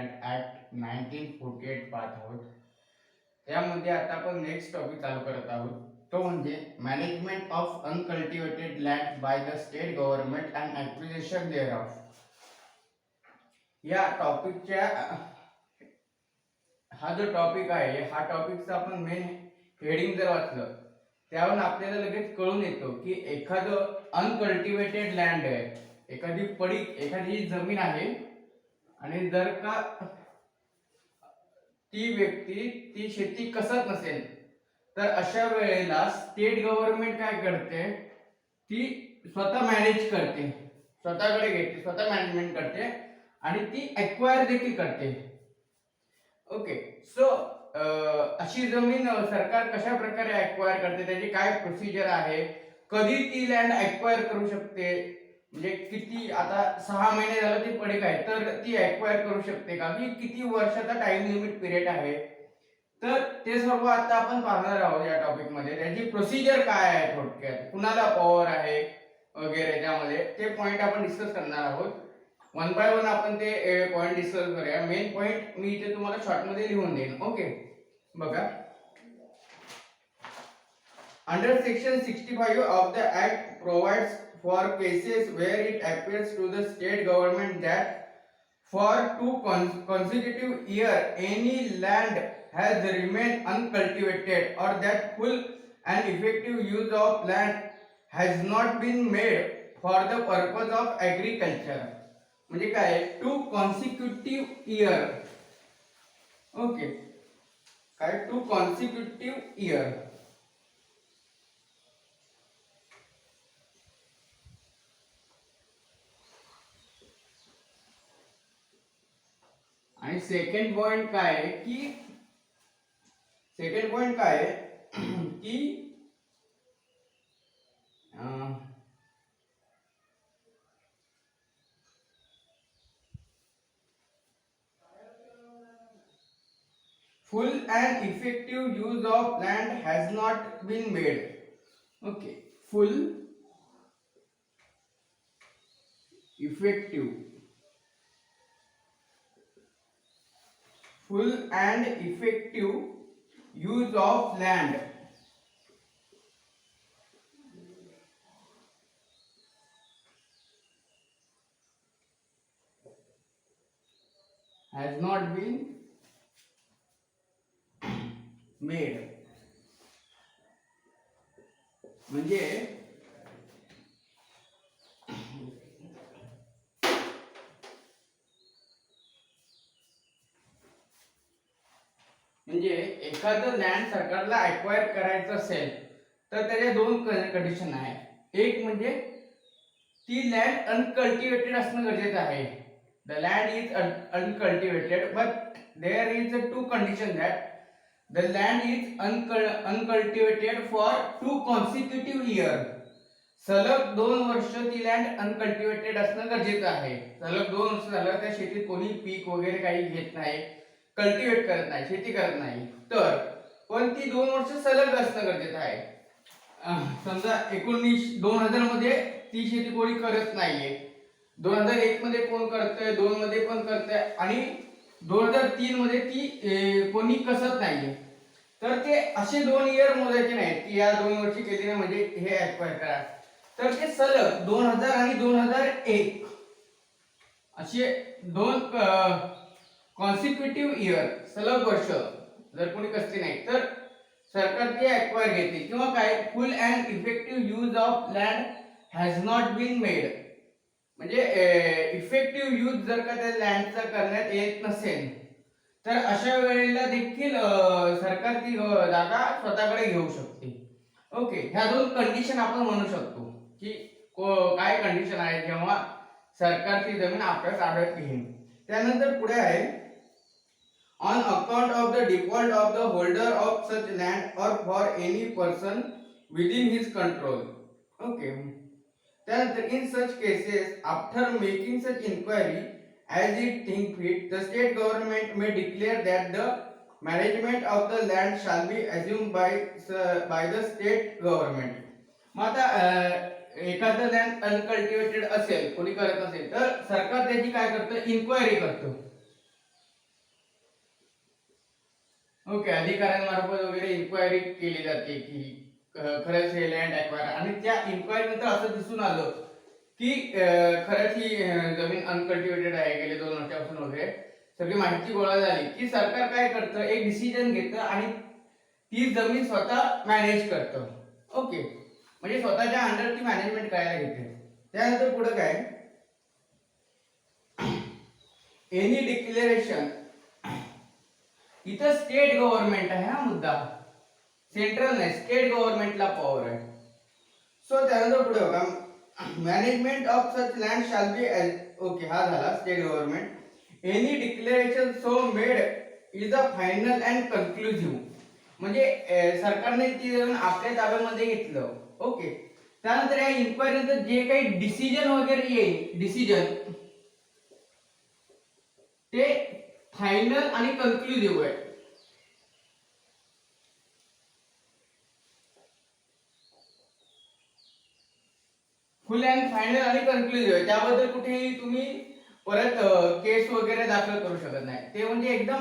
Land act 1948 पाहत आहोत. त्यामध्ये आता आपण नेक्स्ट टॉपिक चालू करत आहोत. तो म्हणजे management of uncultivated land by the state government and acquisition thereof. या टॉपिकच्या हा जो टॉपिक आहे, हा टॉपिकचा आपण मेन हेडिंग जर वाचलं त्यावरून आपल्याला लगेच कळून येतो की एखादं अनकल्टिवेटेड लँड आहे, एखादी जमीन आहे आणि जर का ती व्यक्ती ती शेती कसत नसेल तर अशा वेळेला स्टेट गव्हर्नमेंट काय करते, ती स्वतः मॅनेज करते, स्वतःकडे घेते, स्वतः मॅनेजमेंट करते आणि ती एक्वायर देखील करते. ओके, सो अशी जमीन सरकार कशा प्रकारे एक्वायर करते, त्याची काय प्रोसिजर आहे, कधी ती लँड एक्वायर करू शकते, म्हणजे किती, आता 6 महिने झालं ती पडीक आहे तर ती एक्वायर करू शकते का, की किती वर्षाचा टाइम लिमिट पिरियड आहे, तर ते सर्व आता आपण पाहणार आहोत या टॉपिक मध्ये. त्याची प्रोसिजर काय आहे, थोडक्यात कुणाला पॉवर आहे वगैरे, त्यामध्ये ते पॉइंट आपण डिस्कस करणार आहोत. वन बाय वन आपण ते पॉइंट डिस्कस करूया. मेन पॉइंट मी इथे तुम्हाला शॉर्ट मध्ये लिहून देईन. ओके, बघा. Under section 65 of the act provides for cases where it appears to the state government that for 2 consecutive years any land has remained uncultivated or that full and effective use of land has not been made for the purpose of agriculture. म्हणजे काय, 2 consecutive year. Okay, काय 2 consecutive year. आणि second point काय आहे की full and effective use of land has not been made. Okay, full and effective use of land has not been made. म्हणजे एखादं land सरकारला एक्वायर करायचं असेल तर त्याच्या 2 कंडिशन आहे. एक म्हणजे ती लँड अनकल्टिवेटेड असणं गरजेचं आहे. The land is uncultivated, but there is 2 condition that the land is uncultivated for 2 consecutive year. सलग 2 वर्ष ती लँड अनकल्टिवेटेड असणं गरजेचं आहे. सलग 2 वर्ष झालं त्या शेतीत कोणी पीक वगैरे काही घेत नाही, कल्टिवेट करत नाही, शेती करत नाही, तर पण ती 2 वर्ष सलग असणं गरजेचं आहे. समजा 2000 मध्ये ती शेती कोणी करत नाहीये, 2001 मध्ये कोण करतंय, 2 मध्ये पण करतंय आणि 2003 मध्ये ती कोणी कसत नाहीये, तर ते असे 2 इयर मोजायचे नाहीत की या 2 वर्षी केली नाही म्हणजे हे एक्वायर करा. तर ते सलग 2000 आणि 2001 असे 2 कॉन्सिक्युटिव्ह इयर, सलग वर्ष जर कोणी कसली नाही तर सरकार ते एक्वायर घेते. किंवा काय, full and effective use of land has not been made, म्हणजे इफेक्टिव्ह यूज जर का त्या लँडचा करण्यात येत नसेल तर अशा वेळेला देखील सरकार ती जागा स्वतःकडे घेऊ शकते. ओके, ह्या 2 कंडिशन आपण म्हणू शकतो की काय कंडिशन आहे जेव्हा सरकार ती जमीन आपल्या ताब्यात घेईल. त्यानंतर पुढे आहे, on account of the default of the holder of such land or for any person within his control. Okay, त्यानंतर in such cases after making such inquiry as it think fit, the state government may declare that the management of the land shall be assumed by the state government. मग आता एखादं land uncultivated असेल, कोणी करत नसेल तर सरकार त्याची काय करतं, इन्क्वायरी करतं. ओके, अधिकाऱ्यांमार्फत वगैरे इन्क्वायरी केली जाते की खरंच हे लँड ॲक्वायर, आणि त्या इन्क्वायरी नंतर असं दिसून आलं की खरंच ही जमीन अनकल्टिवेटेड आहे गेले 2 वर्षापासून वगैरे, सगळी माहिती गोळा झाली की सरकार काय करतं, एक डिसिजन घेतं आणि ती जमीन स्वतः मॅनेज करतं. ओके, म्हणजे स्वतःच्या अंडर ती मॅनेजमेंट करायला घेते. त्यानंतर पुढे काय, एनी डिक्लेरेशन, इथं स्टेट गव्हर्नमेंट आहे हा मुद्दा, सेंट्रल नाही, स्टेट गव्हर्नमेंटला पॉवर आहे. सो त्यानंतर पुढे बघा, management of such land shall be, okay हा झाला state government. Any declaration so made is a final and conclusive, म्हणजे सरकारने ती जमीन आपल्या ताब्यामध्ये घेतलं. ओके, त्यानंतर या इन्क्वायरी नंतर जे काही डिसिजन वगैरे येईल, डिसिजन ते फायनल आणि कन्क्लुझिव्ह आहे. फुल अँड फायनल आणि कन्क्लुझिव्ह आहे, त्याबद्दल कुठेही तुम्ही परत केस वगैरे दाखल करू शकत नाही. ते म्हणजे एकदम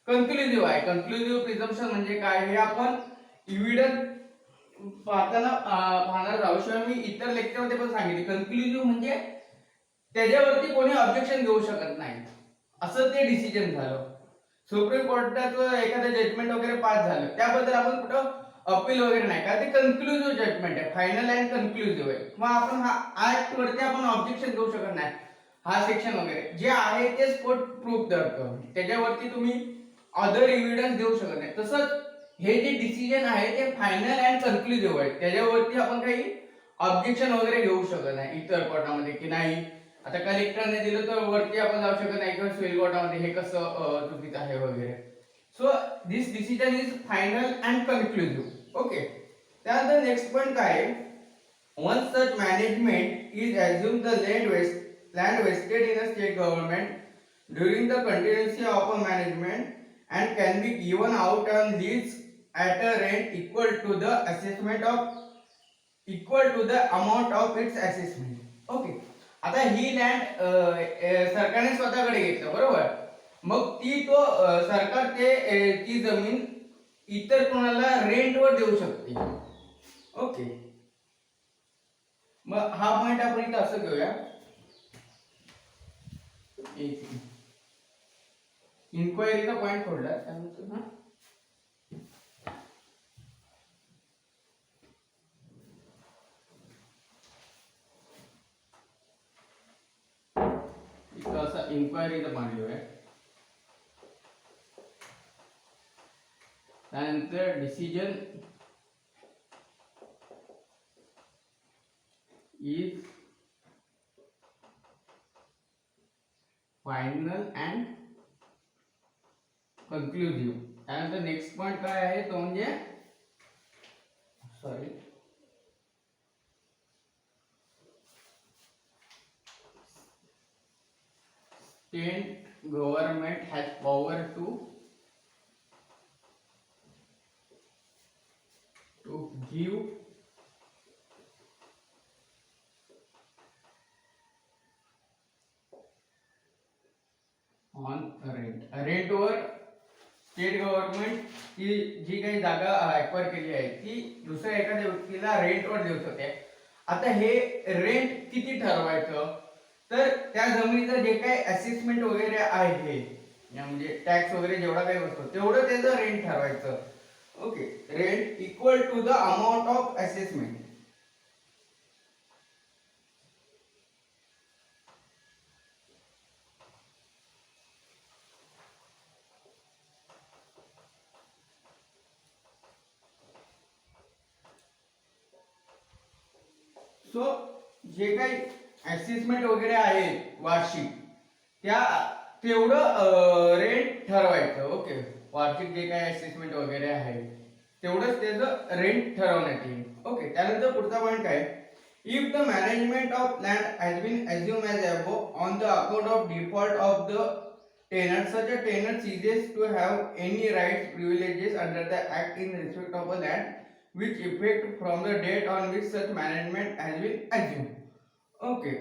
कन्क्लुझिव्ह आहे. कन्क्लुझिव्ह प्रिझम्पशन म्हणजे काय हे आपण इव्हिडन्स पाहताना पाहणार आहोत. शिवाय मी इतर लेक्चरमध्ये पण सांगितले, कन्क्लुझिव्ह म्हणजे त्याच्यावरती कोणी ऑब्जेक्शन घेऊ शकत नाही, असं ते डिसिजन झालं. सुप्रीम कोर्टाचं एखादं जजमेंट वगैरे पास झालं, त्याबद्दल आपण कुठं अपील वगैरे नाही, कारण ते कन्क्लुझिव्ह जजमेंट आहे, फायनल अँड कन्क्लुझिव्ह आहे. मग आपण हा ऍक्ट वरती आपण ऑब्जेक्शन घेऊ शकत नाही. हा सेक्शन वगैरे जे आहे तेच कोर्ट प्रूफ करतं, त्याच्यावरती तुम्ही अदर एव्हिडन्स देऊ शकत नाही. तसंच हे जे डिसिजन आहे ते फायनल अँड कन्क्लुझिव्ह आहे, त्याच्यावरती आपण काही ऑब्जेक्शन वगैरे घेऊ शकत नाही इतर कोर्टामध्ये, की नाही आता कलेक्टरने दिलं तर वरती आपण जाऊ शकत नाही, किंवा सिव्हिल कोर्टामध्ये हे कसं चुकीचं आहे वगैरे. So this decision is final and conclusive. Okay, त्यानंतर नेक्स्ट पॉईंट काय आहे, once such management is assumed the land vested in a state government during the continuity of a management and can be given out on lease at a rent equal to the amount of its assessment. Okay, आता ही land सरकारने स्वतःकडे घेतलं, बरोबर. मग सरकार ती जमीन इतर कोणाला रेंटवर देऊ शकते. ओके, मग हा पॉइंट आपण इथं असं घेऊया, इन्क्वायरीचा पॉइंट खोडला त्यानंतर हा इथं असा इन्क्वायरीचा पॉइंट घेऊया. त्यानंतर डिसिजन इज फायनल अँड कन्क्लुझिव्ह. त्यानंतर नेक्स्ट पॉइंट काय आहे तो म्हणजे state government has power to give on रेंटवर स्टेट गव्हर्नमेंट ही जी काही जागा ॲक्वायर केली आहे ती दुसऱ्या एखाद्या व्यक्तीला रेंटवर देऊ शकते. आता हे रेंट किती ठरवायचं, तर त्या जमिनीचं जे काही असेसमेंट वगैरे आहे, म्हणजे टॅक्स वगैरे जेवढा काही असतो तेवढं त्याचं रेंट ठरवायचं. Okay, rent equal to the amount of assessment. So जे काही असेसमेंट वगैरे आहे वार्षिक, त्या तेवढं रेंट ठरवायचं. ओके, वार्षिक जे काही असेसमेंट वगैरे आहे तेवढंच त्याचं रेंट ठरवण्यात येईल. ओके, त्यानंतर पुढचा पॉईंट काय, if the management of land has been assumed as above on the account of default of the tenant, such a tenant ceases to have any rights privileges under the act in respect of a land which effect from the date on which such management has been assumed. Okay.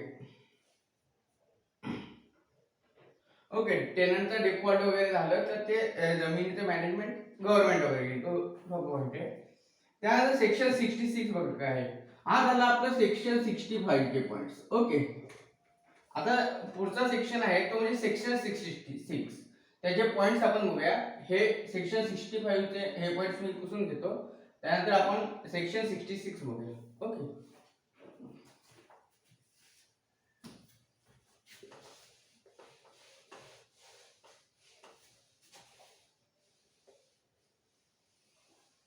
Okay, टेनंटचा default वगैरे झालं तर ते जमिनीचं management government वगैरे घेईल, तो point आहे. त्यानंतर सेक्शन 66 बघा काय आहे. हा झाला आपलं सेक्शन 65 चे पॉइंट्स. ओके, आता पुढचा सेक्शन आहे तो म्हणजे सेक्शन 66. त्याचे पॉइंट्स आपण बघूया. हे सेक्शन 65 चे हे पॉइंट्स मी पुसून घेतो. त्यानंतर आपण सेक्शन 66 बघूया. ओके,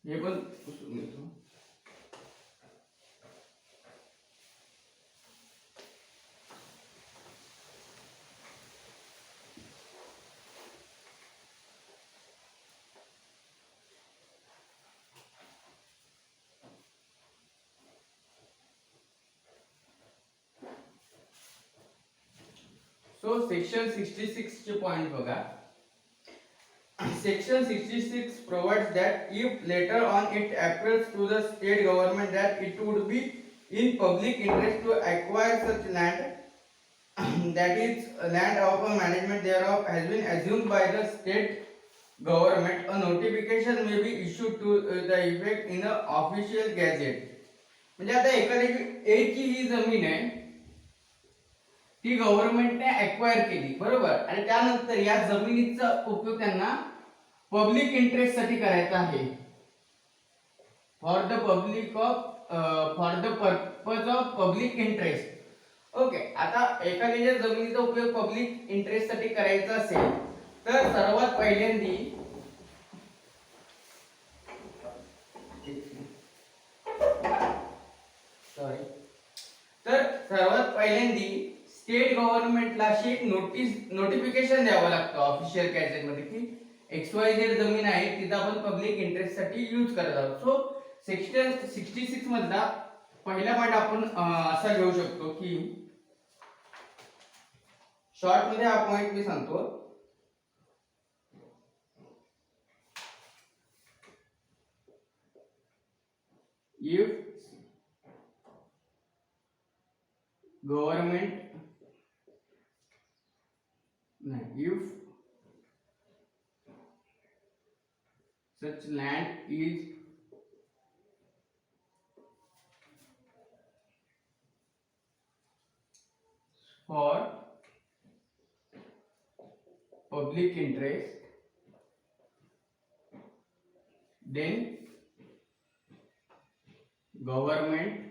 हे पण पुसून घेतो. सो सेक्शन 66 चे पॉइंट बघा. Section 66 provides that if later on it appears to the state government that it would be in public interest to acquire such land, that is land of a management thereof has been assumed by the state government, a notification may be issued to the effect in a official gazette. म्हणजे आता एखाद्याची एक ही जमीन आहे, ती गव्हर्नमेंटने acquire केली, बरोबर, आणि त्यानंतर या जमिनीचा उपयोग त्यांना पब्लिक इंटरेस्ट साठी करायचा आहे. For the purpose of public interest. Okay, आता एखाद्या जमिनीचा उपयोग पब्लिक इंटरेस्ट साठी करायचा असेल तर सर्वात पहिल्यांदी स्टेट गव्हर्नमेंटला अशी एक नोटिफिकेशन द्यावं लागतं ऑफिशियल गॅझेट मध्ये की XYZ जमीन आहे तिथं आपण पब्लिक इंटरेस्ट साठी यूज करत आहोत. सो सेक्शन 66 मधला पहिला पॉइंट आपण असा घेऊ शकतो की शॉर्ट मध्ये हा पॉइंट मी सांगतो. If government if such land is for public interest, then government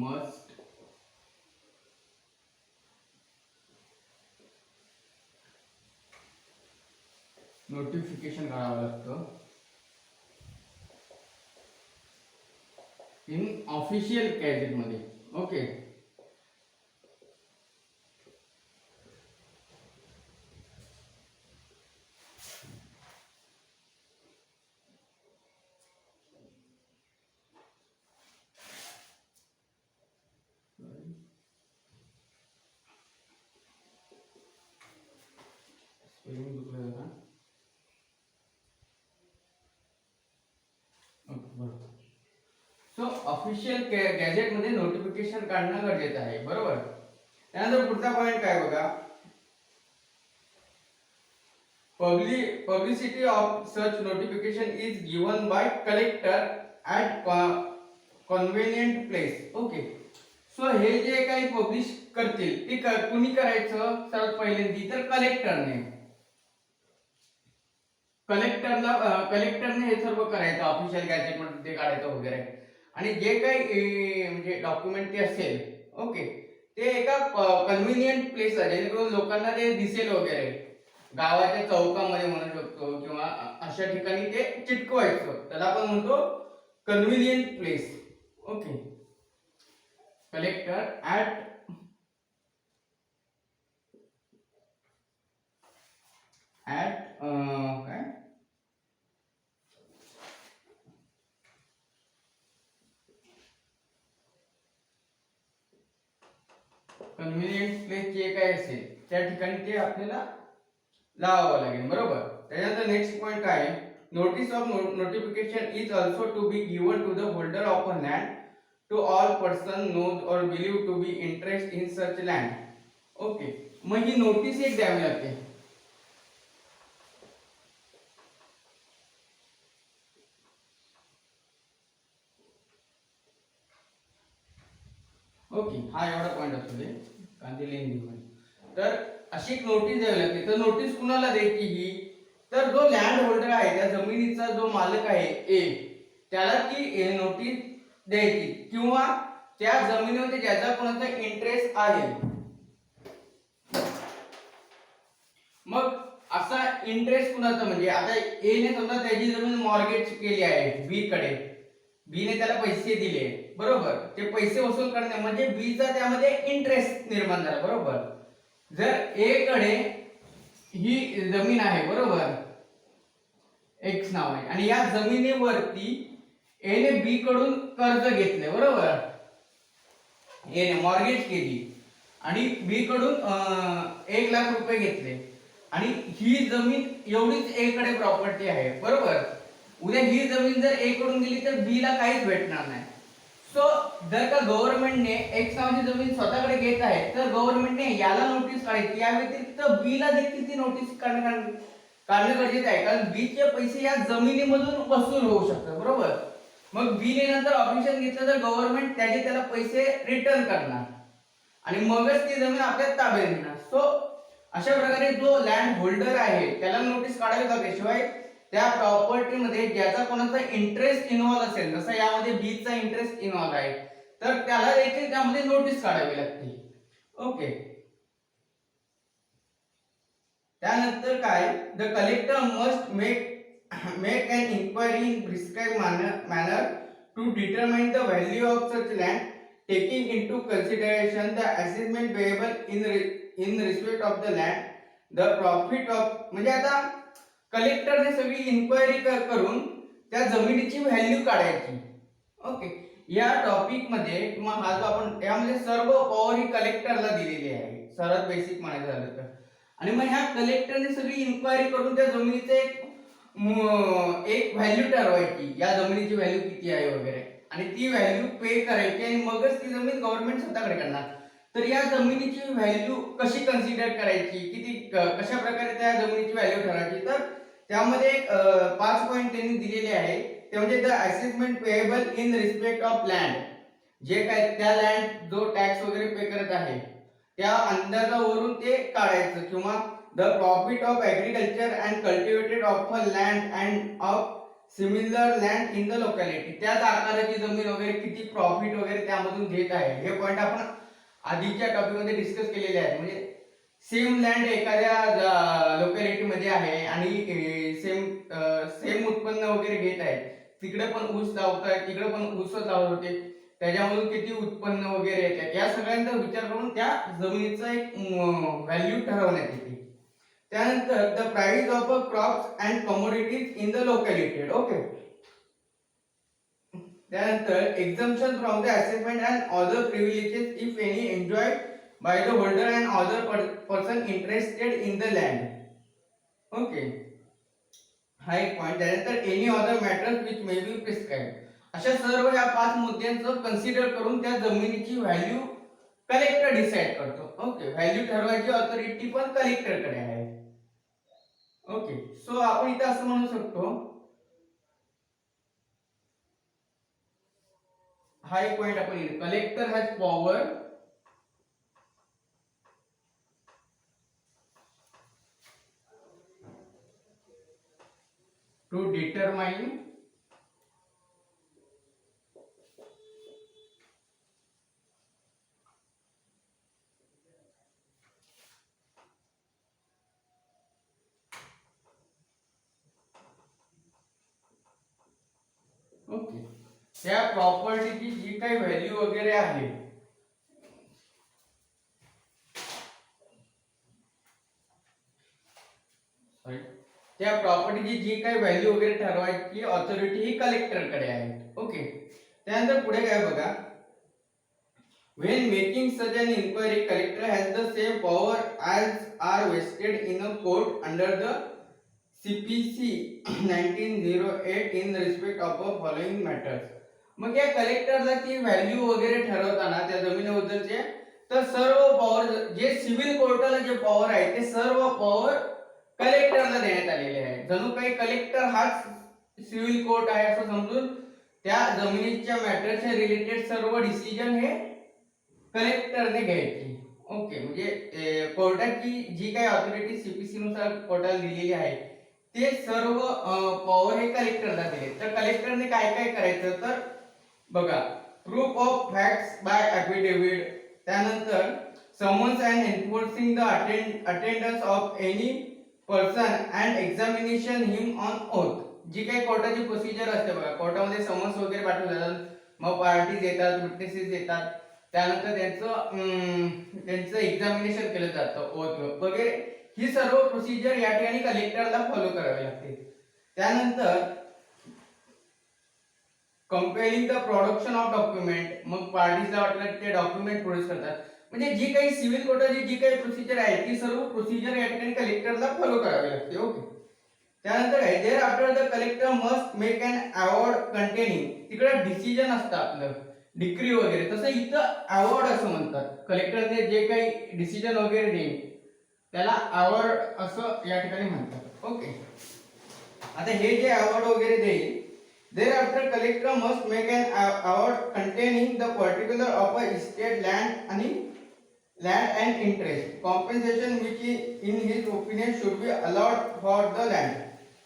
must notification करावं लागतं इन ऑफिशियल गॅझेट मध्ये. ओके, सो ऑफिशियल गॅझेट मध्ये नोटिफिकेशन काढणं गरजेचं आहे, बरोबर. त्यानंतर पुढचा पॉइंट काय बघा. Publicity of such notification is given by collector at convenient place. Okay, so हे जे काही पब्लिश करतील ते कुणी करायचं सर्वात पहिल्यांदी तर कलेक्टरने हे सर्व करायचं ऑफिशियल गॅझेट मध्ये ते काढायचं वगैरे. आणि जे काही म्हणजे डॉक्युमेंट ते असेल, ओके, ते एका कन्व्हिनियंट प्लेस आहे जेणेकरून लोकांना ते दिसेल वगैरे, गावाच्या चौकामध्ये म्हणू शकतो किंवा अशा ठिकाणी ते चिटकवायचं, त्याला आपण म्हणतो convenient place. Okay, collector at काय कन्व्हिनियंट प्लेस जे काय असेल त्या ठिकाणी ते आपल्याला लावावं लागेल, बरोबर. त्याच्यानंतर नेक्स्ट पॉईंट काय आहे, notice of notification is also to be given to the holder of a land to all person known or believe to be interest in such land. Okay, मग ही नोटीस एक द्यावी लागते. ओके, हा एवढा point असतो ते कांदे लेन. तर अशी एक नोटीस द्यावी लागते. तर नोटीस कुणाला द्यायची ही, तर जो लँड होल्डर आहे, त्या जमिनीचा जो मालक आहे ए, त्याला ती नोटीस द्यायची, किंवा त्या जमिनीमध्ये ज्याचा कोणाचा इंटरेस्ट आहे. मग असा इंटरेस्ट कुणाचा, म्हणजे आता ए ने समजा त्याची जमीन मॉर्गेज केली आहे बी कडे, बी ने त्याला पैसे दिले, बरोबर. ते पैसे वसूल करणे म्हणजे बी चा त्यामध्ये इंटरेस्ट निर्माण झाला, बरोबर. जर ए कडे ही जमीन आहे, बरोबर, एक्स नाव आहे, आणि या जमिनीवरती ए ने बी कडून कर्ज घेतले, बरोबर. ए ने मॉर्गेज केली आणि बी कडून 1,00,000 रुपये घेतले, आणि ही जमीन एवढीच ए कडे प्रॉपर्टी आहे, बरोबर. उद्या ही जमीन जर ए कडून गेली तर बी ला काहीच भेटणार नाही. सो जर का गव्हर्नमेंटने एक्स नावाची जमीन स्वतःकडे घेत आहे, तर गव्हर्नमेंटने याला नोटीस काढायची, या व्यतिरिक्त बी ला देखील ती नोटीस काढणं गरजेचं आहे, कारण बी चे पैसे या जमिनीमधून वसूल होऊ शकतात, बरोबर. मग बी ने नंतर ऑब्जेक्शन घेतलं तर गव्हर्नमेंट त्याला पैसे रिटर्न करणार आणि मगच ती जमीन आपल्या ताब्यात घेणार. सो अशा प्रकारे जो लँड होल्डर आहे त्याला नोटीस काढावी लागते. शिवाय त्या प्रॉपर्टी मध्ये ज्याचा कोणाचा इंटरेस्ट इन्व्हॉल्व असेल, जसं यामध्ये बी चा इंटरेस्ट इन्व्हॉल्व आहे, तर त्याला देखील त्यामध्ये नोटीस काढावी लागते. ओके. त्यानंतर काय, the collector must make an inquiry in prescribe manner to determine the value of such land taking into consideration the assessment payable in respect of the land, the profit of. म्हणजे आता कलेक्टरने सगळी inquiry करून त्या जमिनीची value काढायची. Okay, या topic मध्ये किंवा हा जो आपण यामध्ये सर्व पॉवर ही कलेक्टरला दिलेली आहे, सर्वात बेसिक म्हणायचं झालं तर. आणि मग ह्या कलेक्टरने सगळी इन्क्वायरी करून त्या जमिनीचे एक व्हॅल्यू ठरवायची, या जमिनीची व्हॅल्यू किती आहे वगैरे, आणि ती व्हॅल्यू पे करायची, आणि मगच ती जमीन गव्हर्नमेंट स्वतःकडे करणार. तर या जमिनीची व्हॅल्यू कशी कन्सिडर करायची, किती कशा प्रकारे त्या जमिनीची व्हॅल्यू ठरवायची, तर त्यामध्ये 5 पॉइंट त्यांनी दिलेले आहे. ते म्हणजे the assessment payable in respect of land, जे काय त्या लँड जो टॅक्स वगैरे पे करत आहे त्या अंदाजावरून ते काढायचं, किंवा the profit of agriculture and cultivated of a land and of similar land in the locality, त्याच आकाराची जमीन वगैरे किती प्रॉफिट वगैरे त्यामधून घेत आहे. हे पॉइंट आपण आधीच्या टॉपिक मध्ये डिस्कस केलेले आहेत. म्हणजे सेम लँड एखाद्या लोकॅलिटी मध्ये आहे आणि सेम उत्पन्न वगैरे घेत आहे, तिकडे पण ऊस लावतात, तिकडे पण ऊसच लावत होते, त्याच्यामधून किती उत्पन्न वगैरे येते, या सगळ्यांचा विचार करून त्या जमिनीचा एक व्हॅल्यू ठरवण्यात येते. त्यानंतर the price of a crops and commodities in the locality. Okay. त्यानंतर exemption from the assessment and other privileges if any enjoyed by the holder and other person interested in the land. Okay, हा एक point. त्यानंतर any other matters which may be prescribe. अशा सर्व या 5 मुद्द्यांचं consider करून त्या जमिनीची व्हॅल्यू कलेक्टर डिसाइड करतो. ओके, व्हॅल्यू ठरवायची ऑथॉरिटी पण कलेक्टरकडे आहे. ओके, सो आपण इथे असं म्हणू शकतो, हा एक पॉइंट आपण collector has power to determine okay त्या प्रॉपर्टीची जी काही व्हॅल्यू वगैरे आहे त्या प्रॉपर्टीची जी काही व्हॅल्यू वगैरे ठरवायची ऑथॉरिटी ही कलेक्टरकडे आहे. ओके. त्यानंतर पुढे काय बघा, When making such an inquiry, collector has the same power as are vested in a court under the CPC 1908 in respect of the following matters. मग या कलेक्टरला ती व्हॅल्यू वगैरे ठरवताना त्या जमिनीबद्दलचे तर सर्व पॉवर जे सिव्हिल कोर्टाला जे पॉवर आहे ते सर्व पॉवर कलेक्टरला देण्यात आलेले आहे. जणू काही कलेक्टर हाच सिव्हिल कोर्ट आहे असं समजून त्या जमिनीच्या मॅटरच्या रिलेटेड सर्व डिसिजन हे कलेक्टरने घ्यायची. ओके, म्हणजे कोर्टाची जी काही ऑथॉरिटी सीपीसी नुसार कोर्टाला दिलेली आहे ते सर्व पॉवर हे कलेक्टरला दिले. तर कलेक्टरने काय काय करायचं तर बघा, proof of facts by affidavit, त्यानंतर summons and enforcing the attendance of any person and examination him on oath. जी काही कोर्टाची प्रोसिजर असते बघा, कोर्टामध्ये समन्स वगैरे पाठवले जातात, मग पार्टीज येतात, विटनेसेस येतात, त्यानंतर त्यांचं एक्झामिनेशन केलं जातं ओथ वगैरे. ही सर्व प्रोसिजर या ठिकाणी कलेक्टरला फॉलो करावी लागते. त्यानंतर compelling the production of document, मग पार्टीजला वाटलं ते डॉक्युमेंट प्रोड्यूस करतात. म्हणजे जी काही सिव्हिल कोर्टाची जी काही प्रोसिजर आहे ती सर्व प्रोसिजर या ठिकाणी कलेक्टरला फॉलो करावी लागते. ओके, त्यानंतर आहे there after the collector must make an award containing, तिकडे डिसिजन असतं आपलं डिक्री वगैरे, तसं इथं अवॉर्ड असं म्हणतात. कलेक्टरने जे काही डिसिजन वगैरे देईल त्याला अवॉर्ड असं या ठिकाणी म्हणतात. ओके, आता हे जे अवॉर्ड वगैरे देईल thereafter collector must make an award containing the particular of a estate land and interest compensation which in his opinion should be allowed for the land.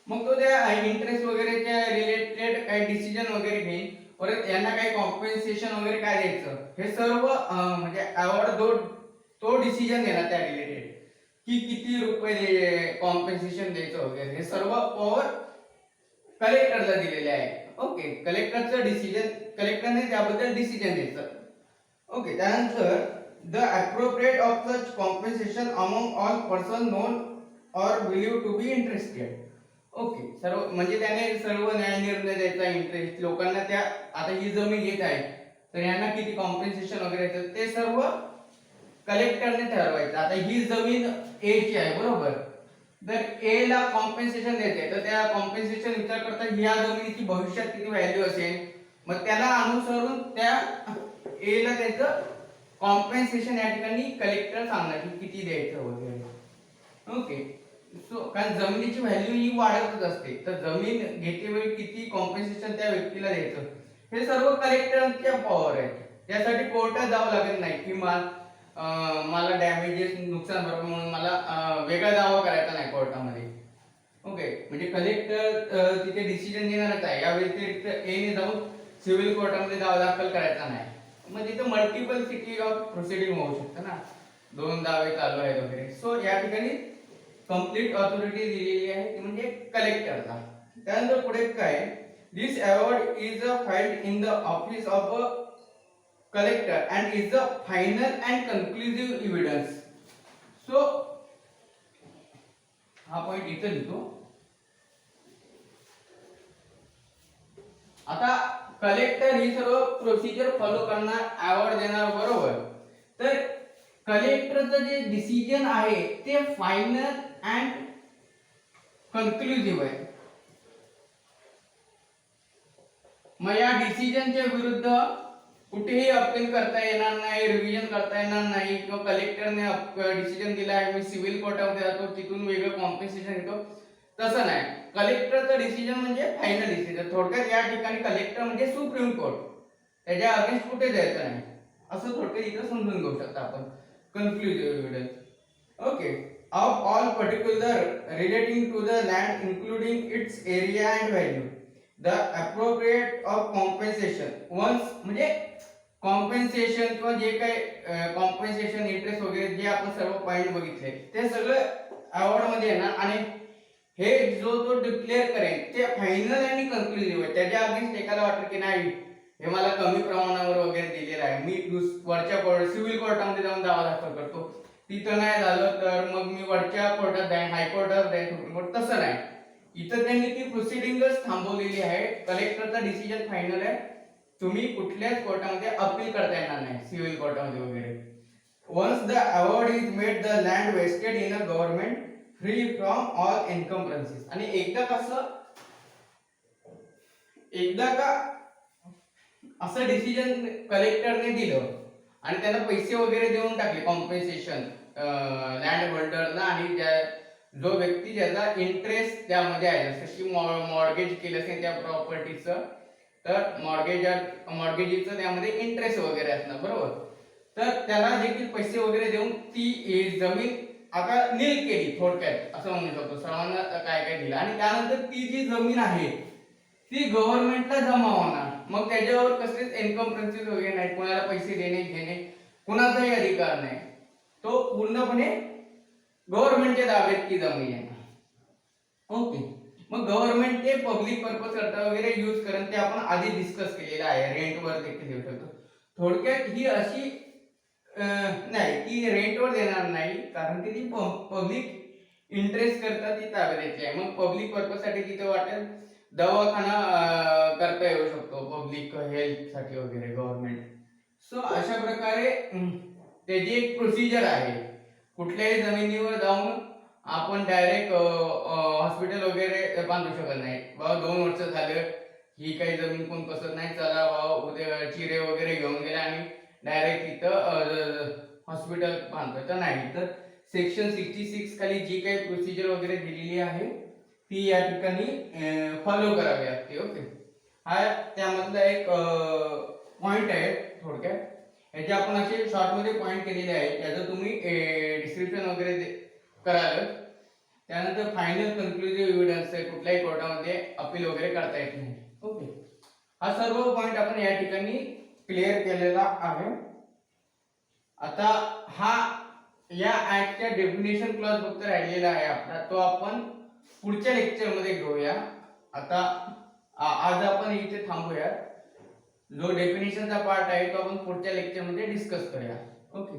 मग तो त्या इंटरेस्ट वगैरेच्या रिलेटेड काही डिसिजन वगैरे घेईल, परत यांना काही कॉम्पेन्सेशन वगैरे काय द्यायचं हे सर्व म्हणजे अवॉर्ड तो डिसिजन देणार त्या रिलेटेड की किती रुपये कॉम्पेन्सेशन द्यायचं वगैरे, हे सर्व पॉवर कलेक्टरला दिलेले आहे. ओके, कलेक्टरचं डिसिजन, कलेक्टरने त्याबद्दल डिसिजन द्यायचं. ओके, त्यानंतर the appropriate of such compensation among all person known or believe to be interested. Okay, सर्व म्हणजे त्याने सर्व न्याय निर्णय द्यायचा, इंटरेस्ट लोकांना त्या आता ही जमीन घेत आहे तर यांना किती कॉम्पेन्सेशन वगैरे येतं ते सर्व कलेक्टरने ठरवायचं. आता ही जमीन ए ची आहे बरोबर, तर ए ला कॉम्पेन्सेशन द्यायचे तर त्या कॉम्पेन्सेशन विचार करता ह्या जमिनीची भविष्यात किती व्हॅल्यू असेल, मग त्याला अनुसरून त्या ए ला त्याचं कॉम्पेन्सेशन या ठिकाणी कलेक्टर सांगणार की किती द्यायचं वगैरे. ओके, सो कारण जमिनीची व्हॅल्यू ही वाढतच असते, तर जमीन घेतेवेळी किती कॉम्पेन्सेशन त्या व्यक्तीला द्यायचं हे सर्व कलेक्टरच्या पॉवर आहे. त्यासाठी कोर्टात जावं लागत नाही की मला डॅमेजेस नुकसान भरपाई म्हणून मला वेगळा दावा करायचा नाही कोर्टामध्ये. ओके, म्हणजे कलेक्टर तिथे डिसिजन देणारच आहे, या व्यतिरिक्त एने जाऊन सिव्हिल कोर्टामध्ये दावा दाखल करायचा नाही. मग तिथे मल्टिपल सिटी ऑफ प्रोसिडिंग होऊ शकतं ना, दोन दावे चालू आहेत वगैरे. सो या ठिकाणी कंप्लीट ऑथॉरिटी दिलेली आहे ती म्हणजे कलेक्टरला. त्यानंतर पुढे काय, this award is filed in the office of a collector and is the final and conclusive evidence. So हा पॉइंट इथे लिहितो. आता कलेक्टर ही सर्व प्रोसिजर फॉलो करणार, अवॉर्ड देणार बरोबर, तर कलेक्टरचं जे डिसिजन आहे ते फायनल अँड कन्क्लुसिव्ह आहे. मग या डिसिजनच्या विरुद्ध कुठेही अपील करता येणार नाही, रिव्हिजन करता येणार नाही, किंवा कलेक्टरने डिसिजन दिला आहे मी सिव्हिल कोर्टामध्ये जातो तिथून वेगळं कॉम्पेन्सेशन घेतो, तसं नाही. कलेक्टरचं डिसिजन म्हणजे फायनल डिसिजन. थोडक्यात या ठिकाणी कलेक्टर म्हणजे सुप्रीम कोर्ट, त्याच्या अगेन्स्ट कुठे जायचं नाही असं थोडक्यात इथं समजून घेऊ शकता आपण. Conclusive evidence. Okay, of all particular relating to the land including its area and value the appropriate of compensation once, म्हणजे कॉम्पेन्सेशन किंवा जे काही कॉम्पेन्सेशन इंटरेस्ट वगैरे जे आपण सर्व पॉइंट बघितले ते सगळं अवॉर्ड मध्ये येणार. आणि हे जो तो डिक्लेअर करेल ते फायनल आणि कन्क्लुसिव्ह आहे. त्याच्या अगेन्स्ट एकाला वाटतं की नाही हे मला कमी प्रमाणावर वगैरे दिलेलं आहे, मी वरच्या कोर्ट सिव्हिल कोर्टामध्ये जाऊन दावा दाखल करतो, तिथं नाही झालं तर मग मी वरच्या कोर्टात जाईन, हायकोर्टात जाईन, सुप्रीम कोर्ट, तसं नाही. इथं त्यांनी ती प्रोसिडिंगच थांबवलेली आहे. कलेक्टरचा डिसिजन फायनल आहे, तुम्ही कुठल्याच कोर्टामध्ये अपील करता येणार नाही, सिव्हिल कोर्टामध्ये वगैरे. Once the award is made the land vested in a government free from all encumbrances. आणि एकदा का असं डिसिजन कलेक्टरने दिलं आणि त्यांना पैसे वगैरे देऊन टाकले कॉम्पेन्सेशन लँड होल्डरला, आणि जो व्यक्ती ज्याचा इंटरेस्ट त्यामध्ये आहे, जसं की मॉर्गेज केलं असेल त्या प्रॉपर्टीचं, तर मॉर्गेजीचं त्यामध्ये इंटरेस्ट वगैरे असणार, बरोबर. तर त्याला देखील पैसे वगैरे देऊन ती जमीन आता नील केली, थोडक्यात असं म्हणू शकतो. सर्वांना काय काय दिलं आणि त्यानंतर ती जी जमीन आहे ती गव्हर्नमेंटला जमा होणार. मग त्याच्यावर कसलेच इन्कम प्रिन्सिपल वगैरे नाही, कोणाला पैसे देणे घेणे कुणाचाही अधिकार नाही. तो पूर्णपणे गव्हर्नमेंटच्या ताब्यात ती जमीन आहे. ओके. मग गव्हर्नमेंट ते पब्लिक पर्पज करता वगैरे यूज करून ते आपण आधी डिस्कस केलेलं आहे. रेंटवर देखील देऊ शकतो. थोडक्यात ही अशी नाही की रेंटवर देणार नाही, कारण की ती पब्लिक इंटरेस्ट करता ती ताब्यात आहे. मग पब्लिक पर्पज साठी तिथे वाटेल दवाखाना करता येऊ शकतो, पब्लिक हेल्थ साठी वगैरे गव्हर्नमेंट. सो अशा प्रकारे त्याची एक प्रोसिजर आहे. कुठल्याही जमिनीवर जाऊन आपण डायरेक्ट हॉस्पिटल वगैरे बांधू शकत नाही. बाबा 2 वर्ष झालं ही काही जमीन कोण कसत नाही, चला बाबा उद्या चिरे वगैरे घेऊन गेले आणि डायरेक्ट तिथं हॉस्पिटल बांधतोय, तर नाही. तर सेक्शन 66 खाली जी काही प्रोसिजर वगैरे दिलेली आहे ती या ठिकाणी फॉलो करावी लागते. ओके. हा त्यामधला एक पॉइंट आहे थोडक्यात. याचे आपण असे शॉर्ट मध्ये पॉइंट केलेले आहेत, त्याचं तुम्ही डिस्क्रिप्शन वगैरे कराल. त्यानंतर फायनल कन्क्लुसिव्ह एव्हिडन्स आहे, कुठल्याही कोर्टामध्ये अपील वगैरे करता येत नाही. ओके. हा सर्व पॉइंट आपण या ठिकाणी क्लिअर केलेला आहे. आता हा या ऍक्टच्या डेफिनेशन क्लॉज फक्त राहिलेला आहे आपला, तो आपण पुढच्या लेक्चर मध्ये घेऊया. आता आज आपण इथे थांबूया. जो डेफिनेशनचा पार्ट आहे तो आपण पुढच्या लेक्चर मध्ये डिस्कस करूया. ओके.